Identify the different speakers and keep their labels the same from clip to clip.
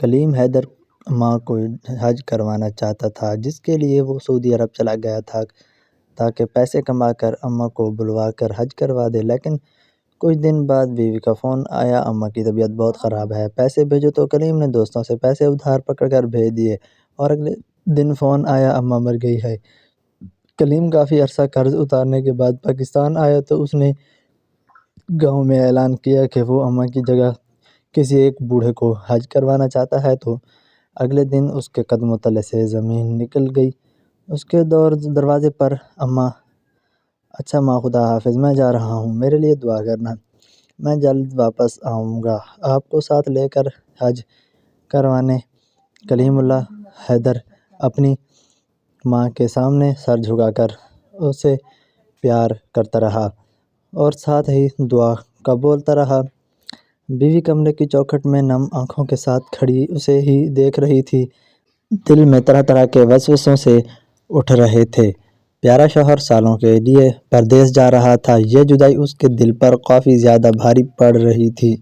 Speaker 1: کلیم حیدر ماں کو حج کروانا چاہتا تھا، جس کے لیے وہ سعودی عرب چلا گیا تھا تاکہ پیسے کما کر اماں کو بلوا کر حج کروا دے۔ لیکن کچھ دن بعد بیوی کا فون آیا، اماں کی طبیعت بہت خراب ہے، پیسے بھیجو۔ تو کلیم نے دوستوں سے پیسے ادھار پکڑ کر بھیج دیے اور اگلے دن فون آیا، اماں مر گئی ہے۔ کلیم کافی عرصہ قرض اتارنے کے بعد پاکستان آیا تو اس نے گاؤں میں اعلان کیا کہ وہ اماں کی جگہ کسی ایک بوڑھے کو حج کروانا چاہتا ہے۔ تو اگلے دن اس کے قدموں تلے سے زمین نکل گئی۔ اس کے دروازے پر اماں: اچھا ماں، خدا حافظ، میں جا رہا ہوں، میرے لیے دعا کرنا، میں جلد واپس آؤں گا آپ کو ساتھ لے کر حج کروانے۔ کلیم اللہ حیدر اپنی ماں کے سامنے سر جھکا کر اسے پیار کرتا رہا اور ساتھ ہی دعا کا بولتا رہا۔ بیوی کمرے کی چوکھٹ میں نم آنکھوں کے ساتھ کھڑی اسے ہی دیکھ رہی تھی۔ دل میں طرح طرح کے وسوسوں سے اٹھ رہے تھے۔ پیارا شوہر سالوں کے لیے پردیس جا رہا تھا، یہ جدائی اس کے دل پر کافی زیادہ بھاری پڑ رہی تھی۔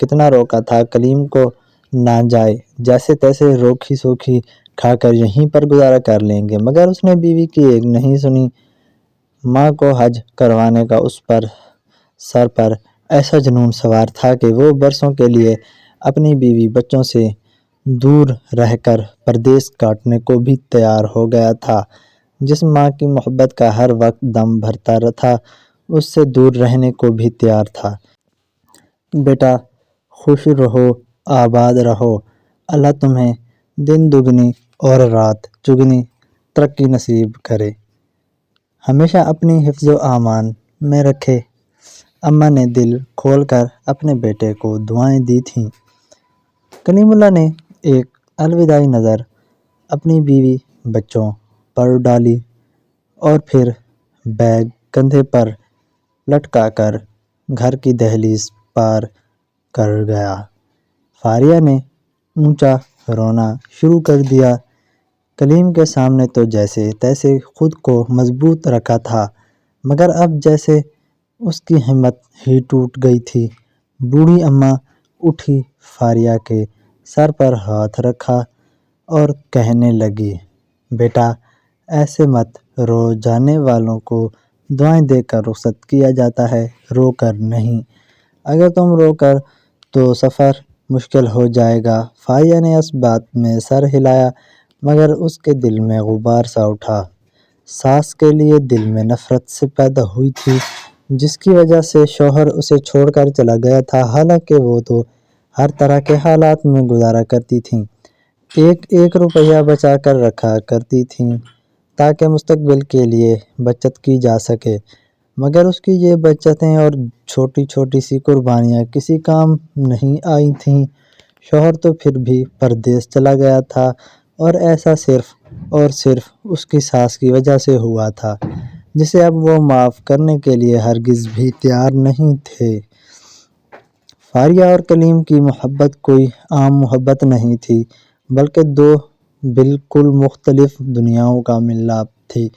Speaker 1: کتنا روکا تھا کلیم کو نہ جائے، جیسے تیسے روکھی سوکھی کھا کر یہیں پر گزارا کر لیں گے، مگر اس نے بیوی کی ایک نہیں سنی۔ ماں کو حج کروانے کا اس پر سر پر ایسا جنون سوار تھا کہ وہ برسوں کے لیے اپنی بیوی بچوں سے دور رہ کر پردیس کاٹنے کو بھی تیار ہو گیا تھا۔ جس ماں کی محبت کا ہر وقت دم بھرتا تھا، اس سے دور رہنے کو بھی تیار تھا۔ بیٹا خوش رہو، آباد رہو، اللہ تمہیں دن دگنی اور رات چگنی ترقی نصیب کرے، ہمیشہ اپنی حفظ و امان میں رکھے۔ اماں نے دل کھول کر اپنے بیٹے کو دعائیں دی تھیں۔ کلیم اللہ نے ایک الوداعی نظر اپنی بیوی بچوں پر ڈالی اور پھر بیگ کندھے پر لٹکا کر گھر کی دہلیز پار کر گیا۔ فاریہ نے اونچا رونا شروع کر دیا۔ کلیم کے سامنے تو جیسے تیسے خود کو مضبوط رکھا تھا، مگر اب جیسے اس کی ہمت ہی ٹوٹ گئی تھی۔ بوڑھی اماں اٹھی، فاریہ کے سر پر ہاتھ رکھا اور کہنے لگی: بیٹا ایسے مت رو، جانے والوں کو دعائیں دے کر رخصت کیا جاتا ہے، رو کر نہیں، اگر تم رو کر تو سفر مشکل ہو جائے گا۔ فاریہ نے اس بات میں سر ہلایا، مگر اس کے دل میں غبار سا اٹھا۔ ساس کے لیے دل میں نفرت سے پیدا ہوئی تھی، جس کی وجہ سے شوہر اسے چھوڑ کر چلا گیا تھا، حالانکہ وہ تو ہر طرح کے حالات میں گزارا کرتی تھیں، ایک ایک روپیہ بچا کر رکھا کرتی تھیں تاکہ مستقبل کے لیے بچت کی جا سکے، مگر اس کی یہ بچتیں اور چھوٹی چھوٹی سی قربانیاں کسی کام نہیں آئی تھیں۔ شوہر تو پھر بھی پردیس چلا گیا تھا اور ایسا صرف اور صرف اس کی ساس کی وجہ سے ہوا تھا، جسے اب وہ معاف کرنے کے لیے ہرگز بھی تیار نہیں تھے۔ فاریہ اور کلیم کی محبت کوئی عام محبت نہیں تھی، بلکہ دو بالکل مختلف دنیاؤں کا ملاپ تھی۔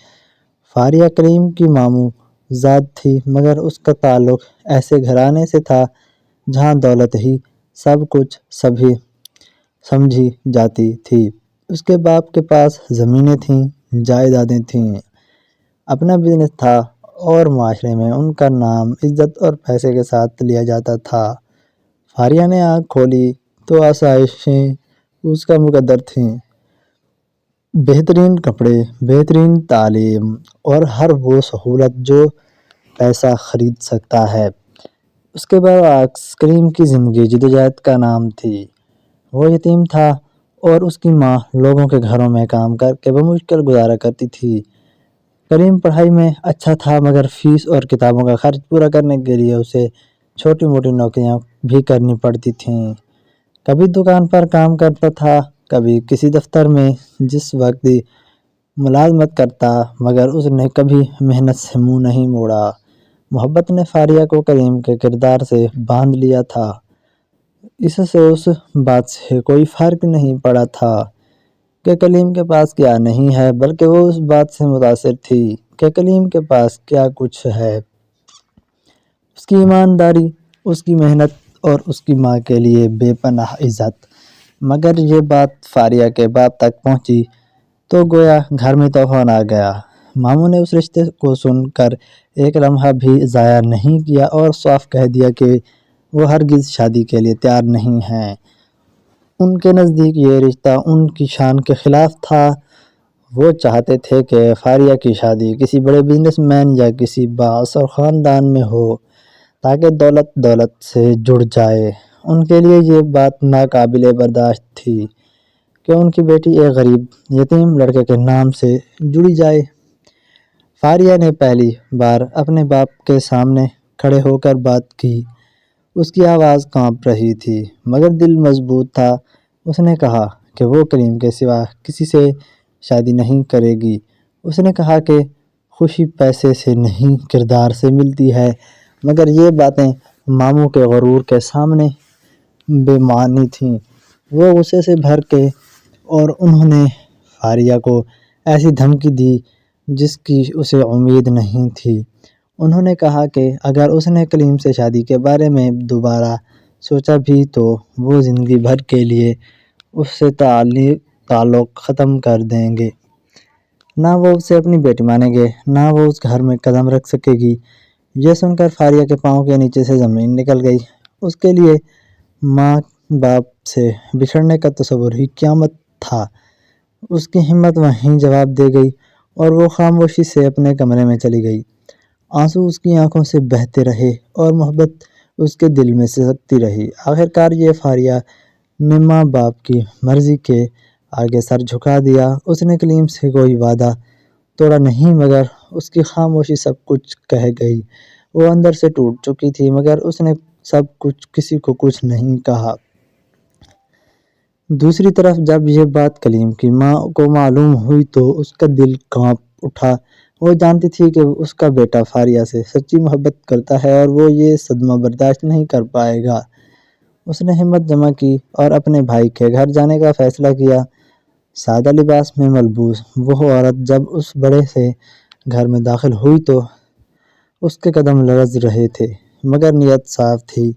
Speaker 1: فاریہ کلیم کی ماموں زاد تھی، مگر اس کا تعلق ایسے گھرانے سے تھا جہاں دولت ہی سب کچھ سمجھی جاتی تھی۔ اس کے باپ کے پاس زمینیں تھیں، جائیدادیں تھیں، اپنا بزنس تھا اور معاشرے میں ان کا نام عزت اور پیسے کے ساتھ لیا جاتا تھا۔ فاریہ نے آنکھ کھولی تو آسائشیں اس کا مقدر تھیں، بہترین کپڑے، بہترین تعلیم اور ہر وہ سہولت جو پیسہ خرید سکتا ہے۔ اس کے برعکس کلیم کی زندگی جدوجہد کا نام تھی۔ وہ یتیم تھا اور اس کی ماں لوگوں کے گھروں میں کام کر کے بمشکل گزارا کرتی تھی۔ کلیم پڑھائی میں اچھا تھا، مگر فیس اور کتابوں کا خرچ پورا کرنے کے لیے اسے چھوٹی موٹی نوکریاں بھی کرنی پڑتی تھیں۔ کبھی دکان پر کام کرتا تھا، کبھی کسی دفتر میں، جس وقت ملازمت کرتا، مگر اس نے کبھی محنت سے منہ نہیں موڑا۔ محبت نے فاریہ کو کلیم کے کردار سے باندھ لیا تھا، اس سے اس بات سے کوئی فرق نہیں پڑا تھا کہ کلیم کے پاس کیا نہیں ہے، بلکہ وہ اس بات سے متاثر تھی کہ کلیم کے پاس کیا کچھ ہے۔ اس کی ایمانداری، اس کی محنت اور اس کی ماں کے لیے بے پناہ عزت۔ مگر یہ بات فاریہ کے باپ تک پہنچی تو گویا گھر میں طوفان آ گیا۔ ماموں نے اس رشتے کو سن کر ایک لمحہ بھی ضائع نہیں کیا اور صاف کہہ دیا کہ وہ ہرگز شادی کے لیے تیار نہیں ہیں۔ ان کے نزدیک یہ رشتہ ان کی شان کے خلاف تھا۔ وہ چاہتے تھے کہ فاریہ کی شادی کسی بڑے بزنس مین یا کسی بااثر خاندان میں ہو تاکہ دولت سے جڑ جائے۔ ان کے لیے یہ بات ناقابل برداشت تھی کہ ان کی بیٹی ایک غریب یتیم لڑکے کے نام سے جڑی جائے۔ فاریہ نے پہلی بار اپنے باپ کے سامنے کھڑے ہو کر بات کی۔ اس کی آواز کانپ رہی تھی مگر دل مضبوط تھا۔ اس نے کہا کہ وہ کلیم کے سوا کسی سے شادی نہیں کرے گی۔ اس نے کہا کہ خوشی پیسے سے نہیں کردار سے ملتی ہے، مگر یہ باتیں ماموں کے غرور کے سامنے بے معنی تھیں۔ وہ غصے سے بھر کے اور انہوں نے فاریہ کو ایسی دھمکی دی جس کی اسے امید نہیں تھی۔ انہوں نے کہا کہ اگر اس نے کلیم سے شادی کے بارے میں دوبارہ سوچا بھی تو وہ زندگی بھر کے لیے اس سے تعلق ختم کر دیں گے۔ نہ وہ اسے اپنی بیٹی مانیں گے، نہ وہ اس گھر میں قدم رکھ سکے گی۔ یہ سن کر فاریہ کے پاؤں کے نیچے سے زمین نکل گئی۔ اس کے لیے ماں باپ سے بچھڑنے کا تصور ہی قیامت تھا۔ اس کی ہمت وہیں جواب دے گئی اور وہ خاموشی سے اپنے کمرے میں چلی گئی۔ آنسو اس کی آنکھوں سے بہتے رہے اور محبت اس کے دل میں سسکتی رہی۔ آخرکار یہ فاریہ نے ماں باپ کی مرضی کے آگے سر جھکا دیا۔ اس نے کلیم سے کوئی وعدہ توڑا نہیں مگر اس کی خاموشی سب کچھ کہہ گئی۔ وہ اندر سے ٹوٹ چکی تھی مگر اس نے کسی کو کچھ نہیں کہا۔ دوسری طرف جب یہ بات کلیم کی ماں کو معلوم ہوئی تو اس کا دل کانپ اٹھا۔ وہ جانتی تھی کہ اس کا بیٹا فاریہ سے سچی محبت کرتا ہے اور وہ یہ صدمہ برداشت نہیں کر پائے گا۔ اس نے ہمت جمع کی اور اپنے بھائی کے گھر جانے کا فیصلہ کیا۔ سادہ لباس میں ملبوس وہ عورت جب اس بڑے سے گھر میں داخل ہوئی تو اس کے قدم لرز رہے تھے مگر نیت صاف تھی۔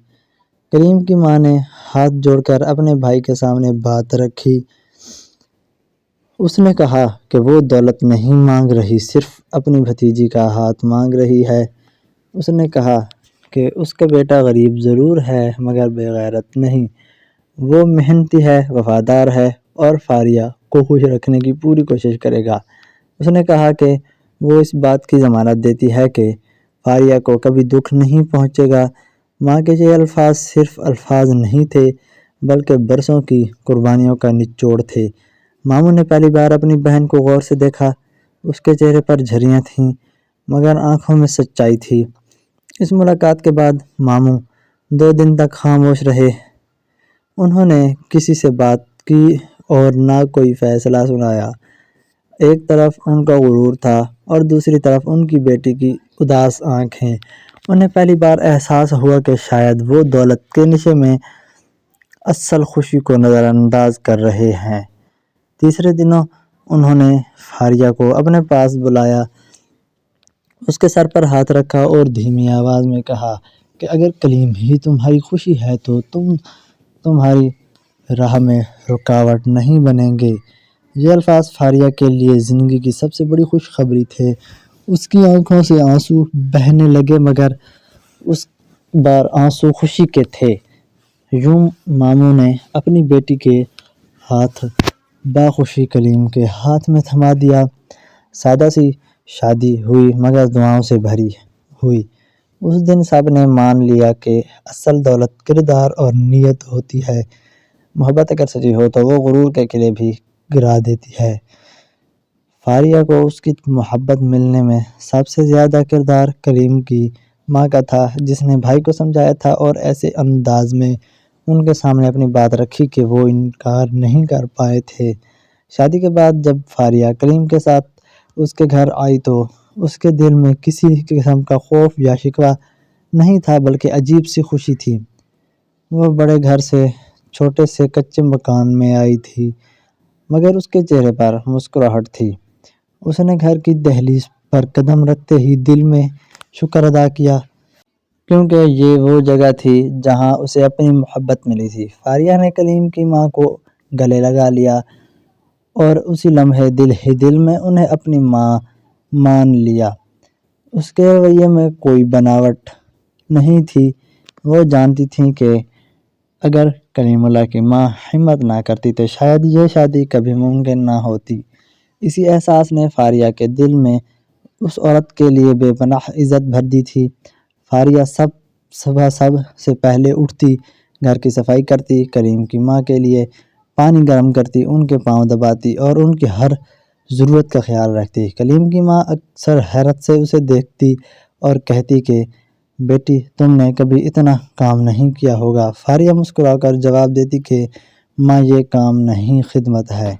Speaker 1: کلیم کی ماں نے ہاتھ جوڑ کر اپنے بھائی کے سامنے بات رکھی۔ اس نے کہا کہ وہ دولت نہیں مانگ رہی، صرف اپنی بھتیجی کا ہاتھ مانگ رہی ہے۔ اس نے کہا کہ اس کا بیٹا غریب ضرور ہے مگر بے غیرت نہیں۔ وہ محنتی ہے، وفادار ہے اور فاریہ کو خوش رکھنے کی پوری کوشش کرے گا۔ اس نے کہا کہ وہ اس بات کی ضمانت دیتی ہے کہ فاریہ کو کبھی دکھ نہیں پہنچے گا۔ ماں کے یہ الفاظ صرف الفاظ نہیں تھے بلکہ برسوں کی قربانیوں کا نچوڑ تھے۔ ماموں نے پہلی بار اپنی بہن کو غور سے دیکھا۔ اس کے چہرے پر جھریاں تھیں مگر آنکھوں میں سچائی تھی۔ اس ملاقات کے بعد ماموں 2 دن تک خاموش رہے۔ انہوں نے کسی سے بات کی اور نہ کوئی فیصلہ سنایا۔ ایک طرف ان کا غرور تھا اور دوسری طرف ان کی بیٹی کی اداس آنکھیں۔ انہیں پہلی بار احساس ہوا کہ شاید وہ دولت کے نشے میں اصل خوشی کو نظر انداز کر رہے ہیں۔ تیسرے دن انہوں نے فاریہ کو اپنے پاس بلایا، اس کے سر پر ہاتھ رکھا اور دھیمی آواز میں کہا کہ اگر کلیم ہی تمہاری خوشی ہے تو تمہاری راہ میں رکاوٹ نہیں بنیں گے۔ یہ الفاظ فاریہ کے لیے زندگی کی سب سے بڑی خوشخبری تھے۔ اس کی آنکھوں سے آنسو بہنے لگے مگر اس بار آنسو خوشی کے تھے۔ یوں ماموں نے اپنی بیٹی کے ہاتھ باخوشی کلیم کے ہاتھ میں تھما دیا۔ سادہ سی شادی ہوئی مگر دعاؤں سے بھری ہوئی۔ اس دن سب نے مان لیا کہ اصل دولت کردار اور نیت ہوتی ہے۔ محبت اگر سچی ہو تو وہ غرور کے قلعے بھی گرا دیتی ہے۔ فاریہ کو اس کی محبت ملنے میں سب سے زیادہ کردار کلیم کی ماں کا تھا جس نے بھائی کو سمجھایا تھا اور ایسے انداز میں ان کے سامنے اپنی بات رکھی کہ وہ انکار نہیں کر پائے تھے۔ شادی کے بعد جب فاریہ کلیم کے ساتھ اس کے گھر آئی تو اس کے دل میں کسی قسم کا خوف یا شکوہ نہیں تھا بلکہ عجیب سی خوشی تھی۔ وہ بڑے گھر سے چھوٹے سے کچے مکان میں آئی تھی مگر اس کے چہرے پر مسکراہٹ تھی۔ اس نے گھر کی دہلیز پر قدم رکھتے ہی دل میں شکر ادا کیا کیونکہ یہ وہ جگہ تھی جہاں اسے اپنی محبت ملی تھی۔ فاریہ نے کلیم کی ماں کو گلے لگا لیا اور اسی لمحے دل ہی دل میں انہیں اپنی ماں مان لیا۔ اس کے رویے میں کوئی بناوٹ نہیں تھی، وہ جانتی تھیں کہ اگر کلیم اللہ کی ماں ہمت نہ کرتی تو شاید یہ شادی کبھی ممکن نہ ہوتی۔ اسی احساس نے فاریہ کے دل میں اس عورت کے لیے بے پناہ عزت بھر دی تھی۔ فاریہ صبح سب سے پہلے اٹھتی، گھر کی صفائی کرتی، کلیم کی ماں کے لیے پانی گرم کرتی، ان کے پاؤں دباتی اور ان کی ہر ضرورت کا خیال رکھتی۔ کلیم کی ماں اکثر حیرت سے اسے دیکھتی اور کہتی کہ بیٹی تم نے کبھی اتنا کام نہیں کیا ہوگا۔ فاریہ مسکرا کر جواب دیتی کہ ماں یہ کام نہیں خدمت ہے۔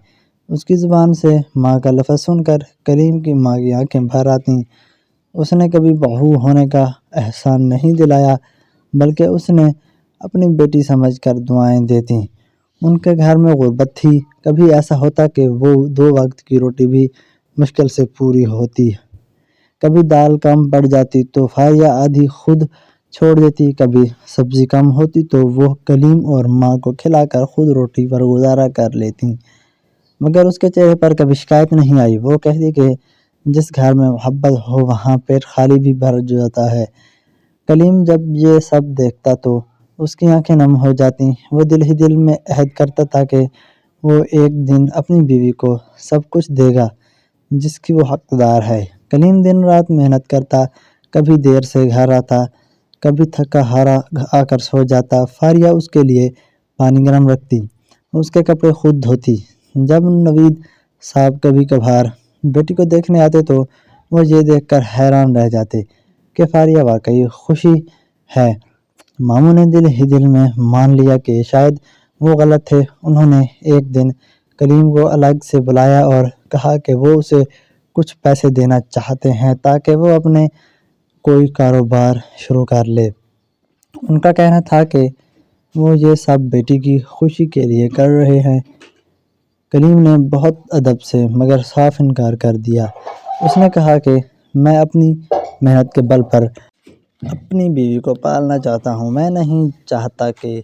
Speaker 1: اس کی زبان سے ماں کا لفظ سن کر کلیم کی ماں کی آنکھیں بھر آتیں۔ اس نے کبھی بہو ہونے کا احسان نہیں دلایا بلکہ اس نے اپنی بیٹی سمجھ کر دعائیں دیتیں۔ ان کے گھر میں غربت تھی، کبھی ایسا ہوتا کہ وہ 2 وقت کی روٹی بھی مشکل سے پوری ہوتی، کبھی دال کم پڑ جاتی تو فاریہ آدھی خود چھوڑ دیتی، کبھی سبزی کم ہوتی تو وہ کلیم اور ماں کو کھلا کر خود روٹی پر گزارا کر لیتی، مگر اس کے چہرے پر کبھی شکایت نہیں آئی۔ وہ کہتی کہ جس گھر میں محبت ہو وہاں پیٹ خالی بھی بھر جاتا ہے۔ کلیم جب یہ سب دیکھتا تو اس کی آنکھیں نم ہو جاتیں۔ وہ دل ہی دل میں عہد کرتا تھا کہ وہ ایک دن اپنی بیوی کو سب کچھ دے گا جس کی وہ حقدار ہے۔ کلیم دن رات محنت کرتا، کبھی دیر سے گھر آتا، کبھی تھکا ہارا آ کر سو جاتا۔ فاریہ اس کے لیے پانی گرم رکھتی، اس کے کپڑے خود دھوتی۔ جب نوید صاحب کبھی کبھار بیٹی کو دیکھنے آتے تو وہ یہ دیکھ کر حیران رہ جاتے کہ فاریہ واقعی خوشی ہے۔ ماموں نے دل ہی دل میں مان لیا کہ شاید وہ غلط تھے۔ انہوں نے ایک دن کلیم کو الگ سے بلایا اور کہا کہ وہ اسے کچھ پیسے دینا چاہتے ہیں تاکہ وہ اپنے کوئی کاروبار شروع کر لے۔ ان کا کہنا تھا کہ وہ یہ سب بیٹی کی خوشی کے لیے کر رہے ہیں۔ کلیم نے بہت ادب سے مگر صاف انکار کر دیا۔ اس نے کہا کہ میں اپنی محنت کے بل پر اپنی بیوی کو پالنا چاہتا ہوں، میں نہیں چاہتا کہ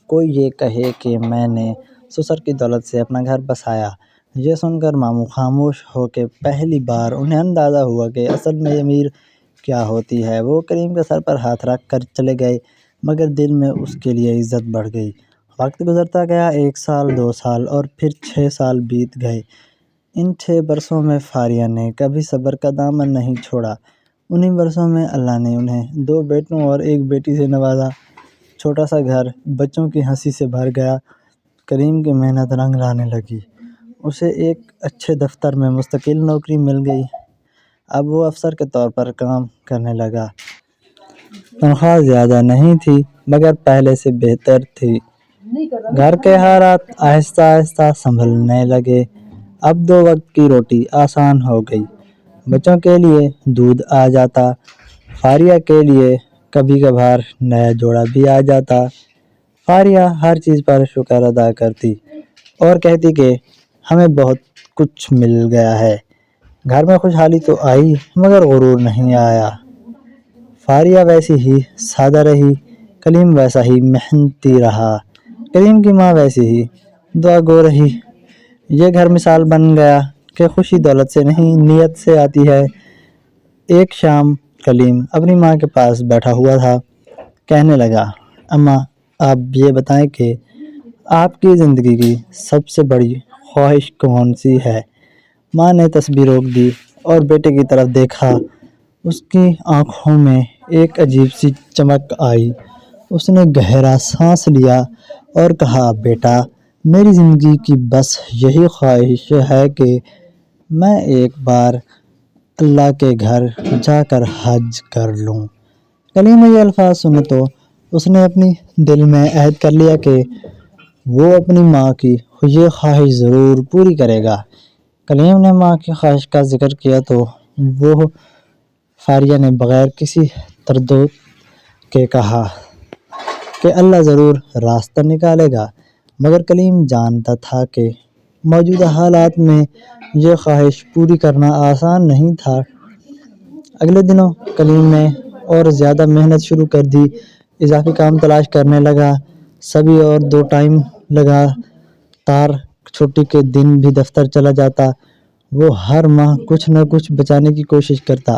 Speaker 1: کوئی یہ کہے کہ میں نے سسر کی دولت سے اپنا گھر بسایا۔ یہ سن کر ماموں خاموش ہو کے پہلی بار انہیں اندازہ ہوا کہ اصل میں امیر کیا ہوتی ہے۔ وہ کلیم کے سر پر ہاتھ رکھ کر چلے گئے مگر دل میں اس کے لیے عزت بڑھ گئی۔ وقت گزرتا گیا، 1 سال، 2 سال اور پھر 6 سال بیت گئے۔ ان 6 برسوں میں فاریہ نے کبھی صبر کا دامن نہیں چھوڑا۔ انہی برسوں میں اللہ نے انہیں 2 بیٹوں اور 1 بیٹی سے نوازا۔ چھوٹا سا گھر بچوں کی ہنسی سے بھر گیا۔ کلیم کی محنت رنگ لانے لگی، اسے ایک اچھے دفتر میں مستقل نوکری مل گئی۔ اب وہ افسر کے طور پر کام کرنے لگا۔ تنخواہ زیادہ نہیں تھی مگر پہلے سے بہتر تھی۔ گھر کے حالات آہستہ آہستہ سنبھلنے لگے۔ اب 2 وقت کی روٹی آسان ہو گئی، بچوں کے لیے دودھ آ جاتا، فاریہ کے لیے کبھی کبھار نیا جوڑا بھی آ جاتا۔ فاریہ ہر چیز پر شکر ادا کرتی اور کہتی کہ ہمیں بہت کچھ مل گیا ہے۔ گھر میں خوشحالی تو آئی مگر غرور نہیں آیا۔ فاریہ ویسی ہی سادہ رہی، کلیم ویسا ہی محنتی رہا، کلیم کی ماں ویسی ہی دعا گو رہی۔ یہ گھر مثال بن گیا کہ خوشی دولت سے نہیں نیت سے آتی ہے۔ ایک شام کلیم اپنی ماں کے پاس بیٹھا ہوا تھا، کہنے لگا اماں آپ یہ بتائیں کہ آپ کی زندگی کی سب سے بڑی خواہش کون سی ہے؟ ماں نے تسبیح روک دی اور بیٹے کی طرف دیکھا۔ اس کی آنکھوں میں ایک عجیب سی چمک آئی۔ اس نے گہرا سانس لیا اور کہا بیٹا میری زندگی کی بس یہی خواہش ہے کہ میں ایک بار اللہ کے گھر جا کر حج کر لوں۔ کلیم نے یہ الفاظ سنے تو اس نے اپنی دل میں عہد کر لیا کہ وہ اپنی ماں کی یہ خواہش ضرور پوری کرے گا۔ کلیم نے ماں کی خواہش کا ذکر کیا تو وہ فاریہ نے بغیر کسی تردد کے کہا کہ اللہ ضرور راستہ نکالے گا، مگر کلیم جانتا تھا کہ موجودہ حالات میں یہ خواہش پوری کرنا آسان نہیں تھا۔ اگلے دنوں کلیم نے اور زیادہ محنت شروع کر دی، اضافی کام تلاش کرنے لگا، سبھی اور 2 ٹائم لگا تار چھٹی کے دن بھی دفتر چلا جاتا۔ وہ ہر ماہ کچھ نہ کچھ بچانے کی کوشش کرتا،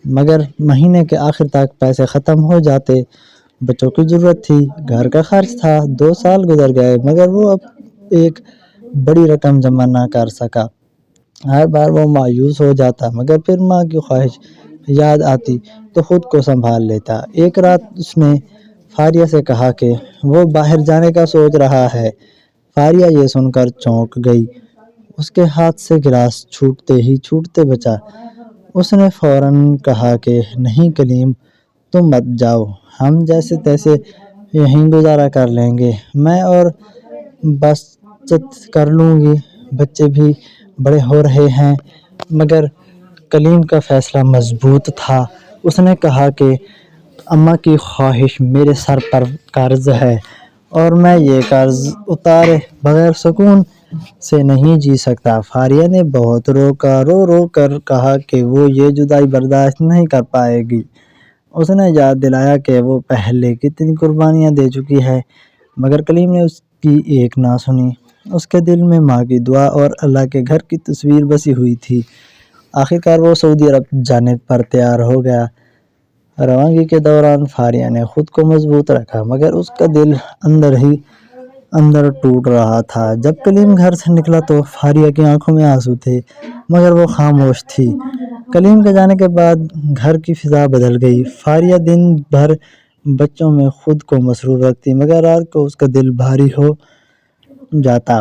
Speaker 1: مگر مہینے کے آخر تک پیسے ختم ہو جاتے۔ بچوں کی ضرورت تھی، گھر کا خرچ تھا۔ 2 سال گزر گئے مگر وہ اب ایک بڑی رقم جمع نہ کر سکا۔ ہر بار وہ مایوس ہو جاتا، مگر پھر ماں کی خواہش یاد آتی تو خود کو سنبھال لیتا۔ ایک رات اس نے فاریہ سے کہا کہ وہ باہر جانے کا سوچ رہا ہے۔ فاریہ یہ سن کر چونک گئی، اس کے ہاتھ سے گلاس چھوٹتے بچا۔ اس نے فوراً کہا کہ نہیں کلیم، تم مت جاؤ، ہم جیسے تیسے یہیں گزارا کر لیں گے، میں اور بچت کر لوں گی، بچے بھی بڑے ہو رہے ہیں۔ مگر کلیم کا فیصلہ مضبوط تھا۔ اس نے کہا کہ اماں کی خواہش میرے سر پر قرض ہے اور میں یہ قرض اتارے بغیر سکون سے نہیں جی سکتا۔ فاریہ نے بہت رو کر کہا کہ وہ یہ جدائی برداشت نہیں کر پائے گی۔ اس نے یاد دلایا کہ وہ پہلے کتنی قربانیاں دے چکی ہے، مگر کلیم نے اس کی ایک نہ سنی۔ اس کے دل میں ماں کی دعا اور اللہ کے گھر کی تصویر بسی ہوئی تھی۔ آخرکار وہ سعودی عرب جانے پر تیار ہو گیا۔ روانگی کے دوران فاریہ نے خود کو مضبوط رکھا، مگر اس کا دل اندر ہی اندر ٹوٹ رہا تھا۔ جب کلیم گھر سے نکلا تو فاریہ کی آنکھوں میں آنسو تھے، مگر وہ خاموش تھی۔ کلیم کے جانے کے بعد گھر کی فضا بدل گئی۔ فاریہ دن بھر بچوں میں خود کو مصروف رکھتی، مگر رات کو اس کا دل بھاری ہو جاتا۔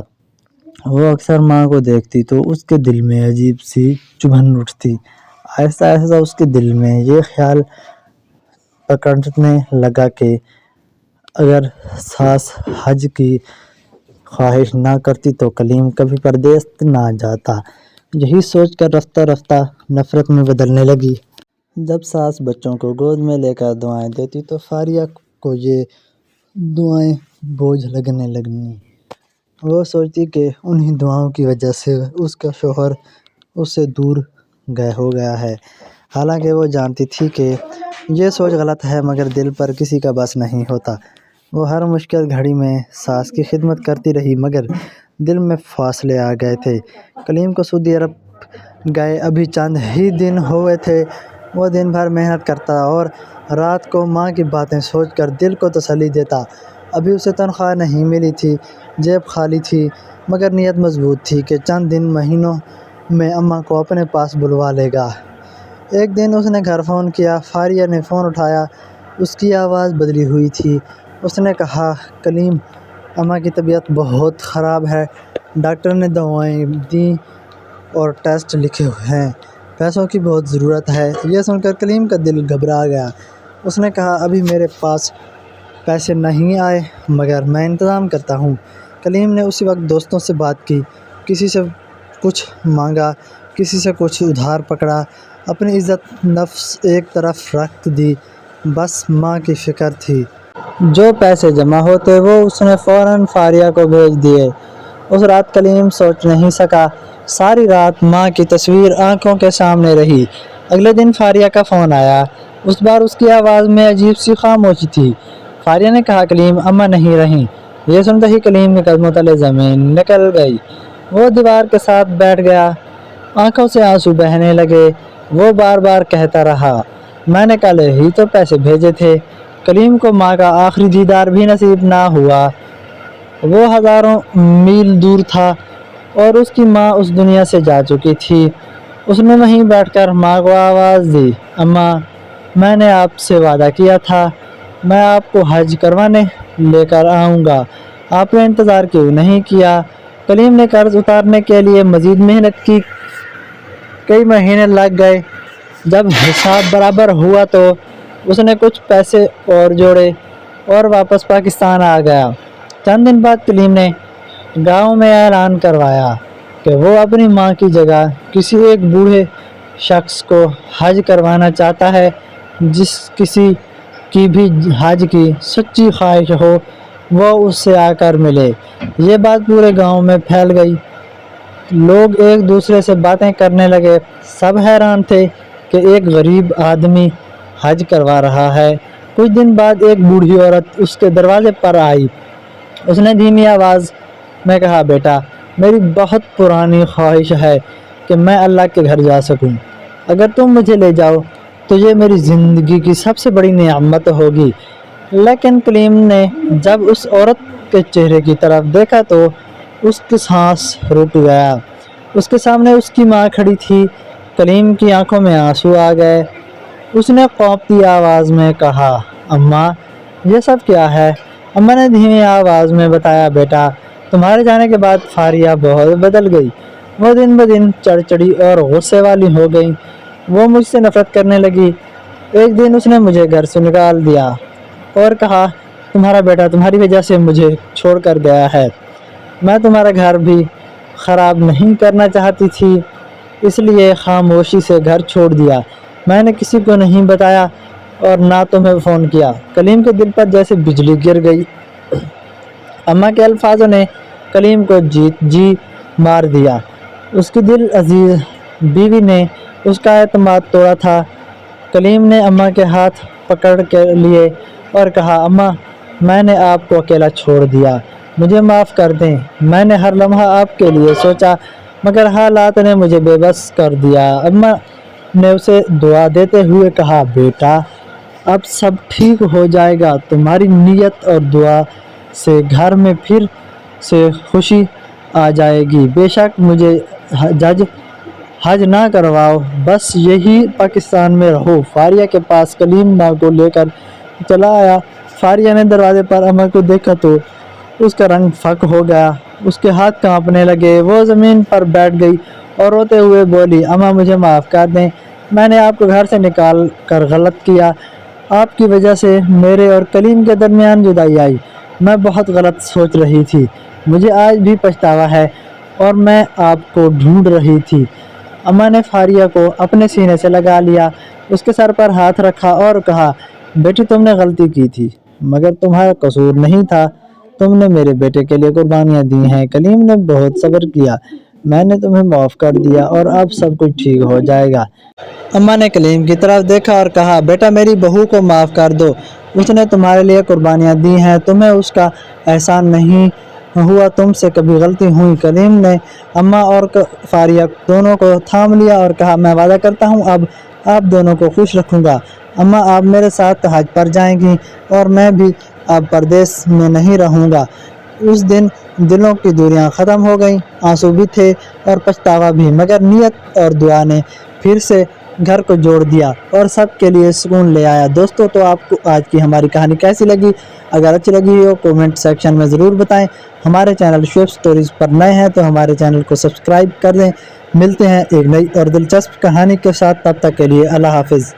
Speaker 1: وہ اکثر ماں کو دیکھتی تو اس کے دل میں عجیب سی چبھن اٹھتی۔ آہستہ آہستہ اس کے دل میں یہ خیال پکڑنے لگا کہ اگر ساس حج کی خواہش نہ کرتی تو کلیم کبھی پردیس نہ جاتا۔ یہی سوچ کر رفتہ رفتہ نفرت میں بدلنے لگی۔ جب ساس بچوں کو گود میں لے کر دعائیں دیتی تو فاریہ کو یہ دعائیں بوجھ لگنے لگیں۔ وہ سوچتی کہ انہی دعاؤں کی وجہ سے اس کا شوہر اس سے دور ہو گیا ہے۔ حالانکہ وہ جانتی تھی کہ یہ سوچ غلط ہے، مگر دل پر کسی کا بس نہیں ہوتا۔ وہ ہر مشکل گھڑی میں ساس کی خدمت کرتی رہی، مگر دل میں فاصلے آ گئے تھے۔ کلیم کو سعودی عرب گئے ابھی چند ہی دن ہوئے تھے۔ وہ دن بھر محنت کرتا اور رات کو ماں کی باتیں سوچ کر دل کو تسلی دیتا۔ ابھی اسے تنخواہ نہیں ملی تھی، جیب خالی تھی، مگر نیت مضبوط تھی کہ چند دن مہینوں میں اماں کو اپنے پاس بلوا لے گا۔ ایک دن اس نے گھر فون کیا۔ فاریہ نے فون اٹھایا، اس کی آواز بدلی ہوئی تھی۔ اس نے کہا کلیم، اماں کی طبیعت بہت خراب ہے، ڈاکٹر نے دوائیں دیں اور ٹیسٹ لکھے ہیں، پیسوں کی بہت ضرورت ہے۔ یہ سن کر کلیم کا دل گھبرا گیا۔ اس نے کہا ابھی میرے پاس پیسے نہیں آئے، مگر میں انتظام کرتا ہوں۔ کلیم نے اسی وقت دوستوں سے بات کی، کسی سے کچھ مانگا، کسی سے کچھ ادھار پکڑا، اپنی عزت نفس ایک طرف رکھ دی، بس ماں کی فکر تھی۔ جو پیسے جمع ہوتے وہ اس نے فوراً فاریہ کو بھیج دیے۔ اس رات کلیم سوچ نہیں سکا۔ ساری رات ماں کی تصویر آنکھوں کے سامنے رہی۔ اگلے دن فاریہ کا فون آیا۔ اس بار اس کی آواز میں عجیب سی خاموشی تھی۔ فاریہ نے کہا کلیم اماں نہیں رہیں۔ یہ سنتے ہی کلیم کے قدموں تلے زمین نکل گئی۔ وہ دیوار کے ساتھ بیٹھ گیا، آنکھوں سے آنسو بہنے لگے۔ وہ بار بار کہتا رہا میں نے کل ہی تو پیسے بھیجے تھے۔ کلیم کو ماں کا آخری دیدار بھی نصیب نہ ہوا۔ وہ ہزاروں میل دور تھا اور اس کی ماں اس دنیا سے جا چکی تھی۔ اس نے وہیں بیٹھ کر ماں کو آواز دی، اماں، میں نے آپ سے وعدہ کیا تھا، میں آپ کو حج کروانے لے کر آؤں گا، آپ نے انتظار کیوں نہیں کیا؟ کلیم نے قرض اتارنے کے لیے مزید محنت کی، کئی مہینے لگ گئے۔ جب حساب برابر ہوا تو اس نے کچھ پیسے اور جوڑے اور واپس پاکستان آ گیا۔ چند دن بعد کلیم نے گاؤں میں اعلان کروایا کہ وہ اپنی ماں کی جگہ کسی ایک بوڑھے شخص کو حج کروانا چاہتا ہے۔ جس کسی کی بھی حج کی سچی خواہش ہو وہ اس سے آ کر ملے۔ یہ بات پورے گاؤں میں پھیل گئی۔ لوگ ایک دوسرے سے باتیں کرنے لگے۔ سب حیران تھے کہ ایک غریب آدمی حج کروا رہا ہے۔ کچھ دن بعد ایک بوڑھی عورت اس کے دروازے پر آئی۔ اس نے دھیمی آواز میں کہا بیٹا میری بہت پرانی خواہش ہے کہ میں اللہ کے گھر جا سکوں، اگر تم مجھے لے جاؤ تو یہ میری زندگی کی سب سے بڑی نعمت ہوگی۔ لیکن کلیم نے جب اس عورت کے چہرے کی طرف دیکھا تو اس کی سانس رک گیا۔ اس کے سامنے اس کی ماں کھڑی تھی۔ کلیم کی آنکھوں میں آنسو آ گئے۔ اس نے قونپتی آواز میں کہا اماں یہ سب کیا ہے؟ اماں نے دھیمی آواز میں بتایا بیٹا تمہارے جانے کے بعد فاریہ بہت بدل گئی، وہ دن بدن چڑچڑی اور غصے والی ہو گئی، وہ مجھ سے نفرت کرنے لگی۔ ایک دن اس نے مجھے گھر سے نکال دیا اور کہا تمہارا بیٹا تمہاری وجہ سے مجھے چھوڑ کر گیا ہے۔ میں تمہارا گھر بھی خراب نہیں کرنا چاہتی تھی، اس لیے خاموشی سے گھر چھوڑ دیا، میں نے کسی کو نہیں بتایا اور نہ تمہیں فون کیا۔ کلیم کے دل پر جیسے بجلی گر گئی۔ اماں کے الفاظوں نے کلیم کو جی مار دیا۔ اس کی دل عزیز بیوی نے اس کا اعتماد توڑا تھا۔ کلیم نے اماں کے ہاتھ پکڑ کے لیے اور کہا اماں میں نے آپ کو اکیلا چھوڑ دیا، مجھے معاف کر دیں، میں نے ہر لمحہ آپ کے لیے سوچا مگر حالات نے مجھے بے بس کر دیا۔ اماں نے اسے دعا دیتے ہوئے کہا بیٹا اب سب ٹھیک ہو جائے گا، تمہاری نیت اور دعا سے گھر میں پھر سے خوشی آ جائے گی، بے شک مجھے حج نہ کرواؤ، بس یہی پاکستان میں رہو۔ فاریہ کے پاس کلیم ماں کو لے کر چلا آیا۔ فاریہ نے دروازے پر اماں کو دیکھا تو اس کا رنگ پھک ہو گیا، اس کے ہاتھ کانپنے لگے، وہ زمین پر بیٹھ گئی اور روتے ہوئے بولی اماں مجھے معاف کر دیں، میں نے آپ کو گھر سے نکال کر غلط کیا، آپ کی وجہ سے میرے اور کلیم کے درمیان جدائی آئی، میں بہت غلط سوچ رہی تھی، مجھے آج بھی پچھتاوا ہے اور میں آپ کو ڈھونڈ رہی تھی۔ اماں نے فاریہ کو اپنے سینے سے لگا لیا، اس کے سر پر ہاتھ رکھا اور کہا بیٹی تم نے غلطی کی تھی مگر تمہارا قصور نہیں تھا، تم نے میرے بیٹے کے لیے قربانیاں دی ہیں، کلیم نے بہت صبر کیا، میں نے تمہیں معاف کر دیا اور اب سب کچھ ٹھیک ہو جائے گا۔ اماں نے کلیم کی طرف دیکھا اور کہا بیٹا میری بہو کو معاف کر دو، اس نے تمہارے لیے قربانیاں دی ہیں، تمہیں اس کا احسان نہیں ہوا، تم سے کبھی غلطی ہوئی۔ کلیم نے اماں اور فاریہ دونوں کو تھام لیا اور کہا میں وعدہ کرتا ہوں اب آپ دونوں کو خوش رکھوں گا، اماں آپ میرے ساتھ حج پر جائیں گی اور میں بھی اب پردیس میں نہیں رہوں گا۔ اس دن دلوں کی دوریاں ختم ہو گئیں، آنسو بھی تھے اور پچھتاوا بھی، مگر نیت اور دعا نے پھر سے گھر کو جوڑ دیا اور سب کے لیے سکون لے آیا۔ دوستو تو آپ کو آج کی ہماری کہانی کیسی لگی؟ اگر اچھی لگی ہو کومنٹ سیکشن میں ضرور بتائیں۔ ہمارے چینل شعیب سٹوریز پر نئے ہیں تو ہمارے چینل کو سبسکرائب کر دیں۔ ملتے ہیں ایک نئی اور دلچسپ کہانی کے ساتھ، تب تک کے لیے اللہ حافظ۔